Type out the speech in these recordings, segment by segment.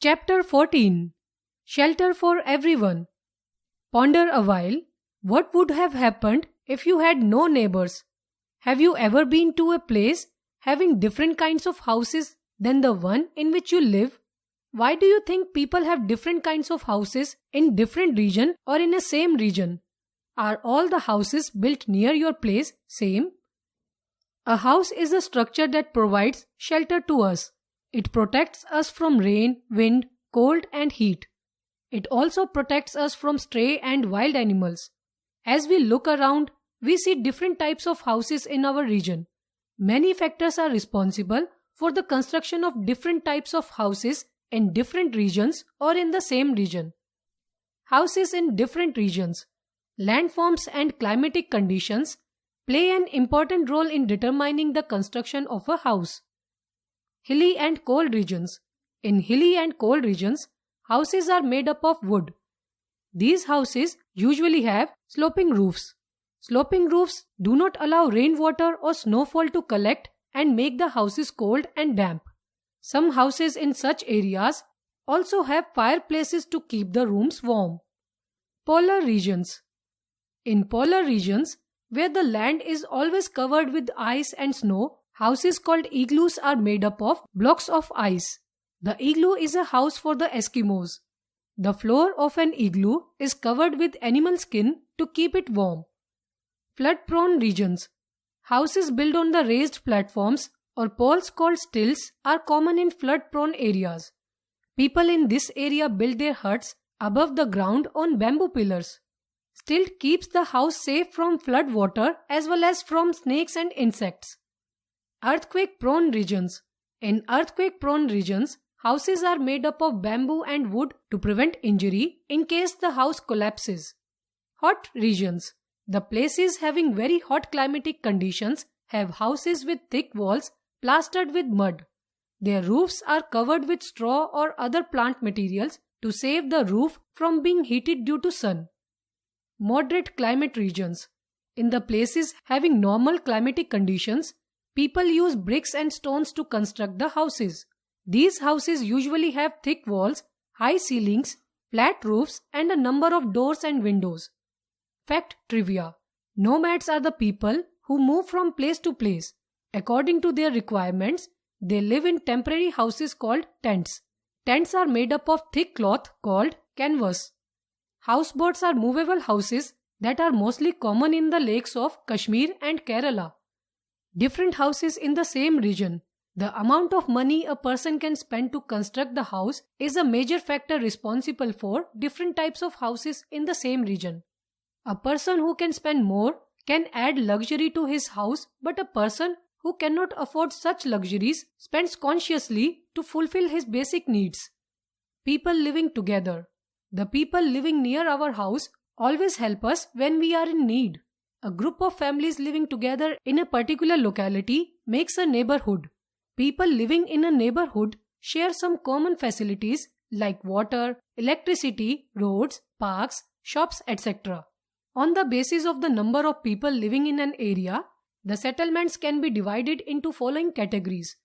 Chapter 14. Shelter for Everyone. Ponder a while. What would have happened if you had no neighbors? Have you ever been to a place having different kinds of houses than the one in which you live? Why do you think people have different kinds of houses in different region or in a same region? Are all the houses built near your place same? A house is a structure that provides shelter to us. It protects us from rain, wind, cold and heat. It also protects us from stray and wild animals. As we look around, we see different types of houses in our region. Many factors are responsible for the construction of different types of houses in different regions or in the same region. Houses in different regions. Landforms and climatic conditions play an important role in determining the construction of a house. Hilly and cold regions. In hilly and cold regions, houses are made up of wood. These houses usually have sloping roofs. Sloping roofs do not allow rainwater or snowfall to collect and make the houses cold and damp. Some houses in such areas also have fireplaces to keep the rooms warm. Polar regions. In polar regions, where the land is always covered with ice and snow, houses called igloos are made up of blocks of ice. The igloo is a house for the Eskimos. The floor of an igloo is covered with animal skin to keep it warm. Flood-prone regions. Houses built on the raised platforms or poles called stilts are common in flood-prone areas. People in this area build their huts above the ground on bamboo pillars. Stilt keeps the house safe from flood water as well as from snakes and insects. Earthquake-prone regions. In earthquake-prone regions, houses are made up of bamboo and wood to prevent injury in case the house collapses. Hot regions. The places having very hot climatic conditions have houses with thick walls plastered with mud. Their roofs are covered with straw or other plant materials to save the roof from being heated due to sun. Moderate climate regions. In the places having normal climatic conditions, people use bricks and stones to construct the houses. These houses usually have thick walls, high ceilings, flat roofs, and a number of doors and windows. Fact trivia. Nomads are the people who move from place to place. According to their requirements, they live in temporary houses called tents. Tents are made up of thick cloth called canvas. Houseboats are movable houses that are mostly common in the lakes of Kashmir and Kerala. Different houses in the same region. The amount of money a person can spend to construct the house is a major factor responsible for different types of houses in the same region. A person who can spend more can add luxury to his house, but a person who cannot afford such luxuries spends consciously to fulfill his basic needs. People living together. The people living near our house always help us when we are in need. A group of families living together in a particular locality makes a neighborhood. People living in a neighborhood share some common facilities like water, electricity, roads, parks, shops, etc. On the basis of the number of people living in an area, the settlements can be divided into following categories.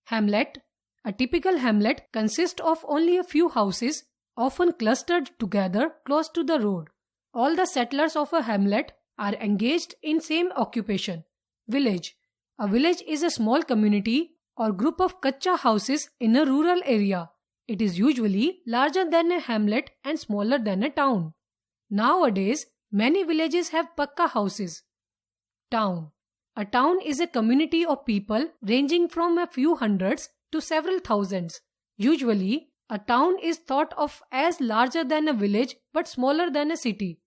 Hamlet. A typical hamlet consists of only a few houses, often clustered together close to the road. All the settlers of a hamlet are engaged in same occupation. Village. A village is a small community or group of kacha houses in a rural area. It is usually larger than a hamlet and smaller than a town. Nowadays, many villages have pakka houses. Town. A town is a community of people ranging from a few hundreds to several thousands. Usually, a town is thought of as larger than a village but smaller than a city.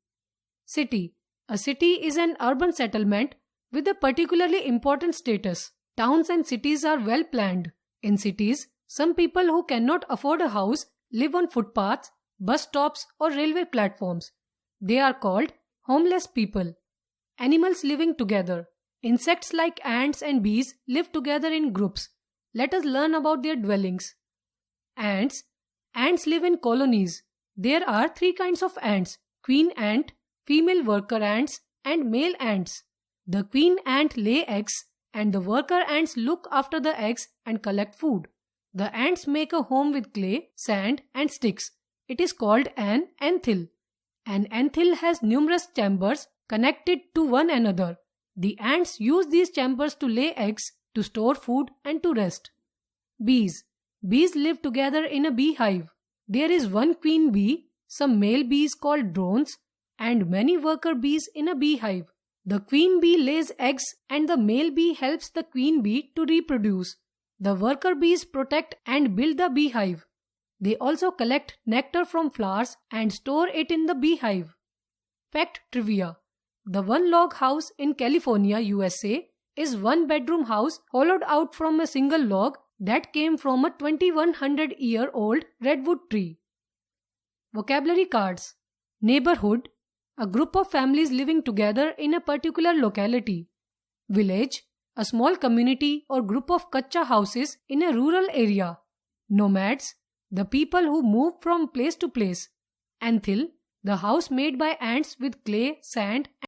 City. A city is an urban settlement with a particularly important status. Towns and cities are well planned. In cities, some people who cannot afford a house live on footpaths, bus stops or railway platforms. They are called homeless people. Animals living together. Insects like ants and bees live together in groups. Let us learn about their dwellings. Ants. Ants live in colonies. There are three kinds of ants: queen ant, female worker ants, and male ants. The queen ant lay eggs and the worker ants look after the eggs and collect food. The ants make a home with clay, sand and sticks. It is called an anthill. An anthill has numerous chambers connected to one another. The ants use these chambers to lay eggs, to store food and to rest. Bees. Bees live together in a beehive. There is one queen bee, some male bees called drones, and many worker bees in a beehive. The queen bee lays eggs and the male bee helps the queen bee to reproduce. The worker bees protect and build the beehive. They also collect nectar from flowers and store it in the beehive. Fact trivia. The one log house in California, USA is one bedroom house hollowed out from a single log that came from a 2100-year-old redwood tree. Vocabulary cards. Neighborhood, a group of families living together in a particular locality. Village, a small community or group of kacha houses in a rural area. Nomads, the people who move from place to place. Anthill, the house made by ants with clay, sand